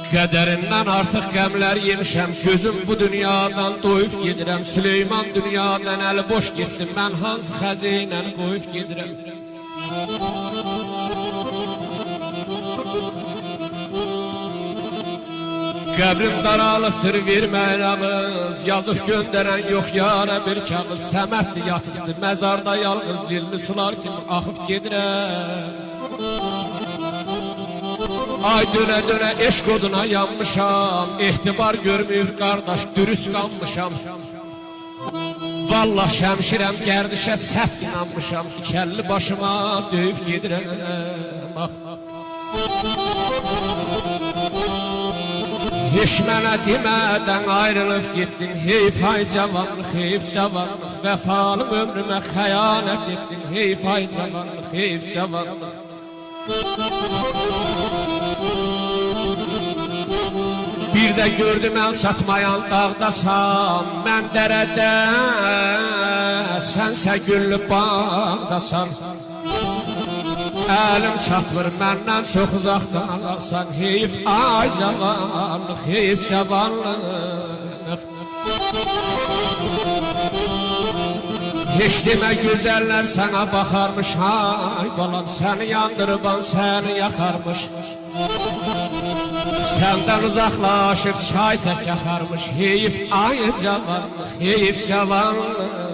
Qədərindən artıq qəmlər yemişəm, gözüm bu dünyadan doyub gedirəm. Süleyman dünyadan əli boş getdim, mən hansı xəzinəni qoyub gedirəm. Qəbrim daralıqdır, verməyin ağız, yazıb göndərən yox yara bir kağız. Səmətli yatıqdır, məzarda yalqız, dilini sular kimi axıb gedirəm. Ay dönə-dönə eşq oduna yanmışam, ehtibar görməyib qardaş, dürüst qalmışam. Vallah şəmşirəm, gərdişə səhv inanmışam, kəlli başıma döyüb gedirəm. Heç mənə demədən ayrılıb getdin, heyf ay cavanlıq, heyf cavanlıq. Vəfalım ömrümə xəyanət etdin, heyf ay cavanlıq, heyf cavanlıq. Bir də gördüm əl çatmayan dağdasan, mən dərədə, sənsə güllü bağdasan. Əlim çatmır, məndən çox uzaqdan alasan, heyf ay cavanlıq, heyf cavanlıq. Heç demə gözəllər sənə baxarmış, ay balam, səni yandırıban səni yaxarmış. Səndən uzaqlaşır çay tək yaxarmış, heyf ay cavanlıq, heyf cavanlıq.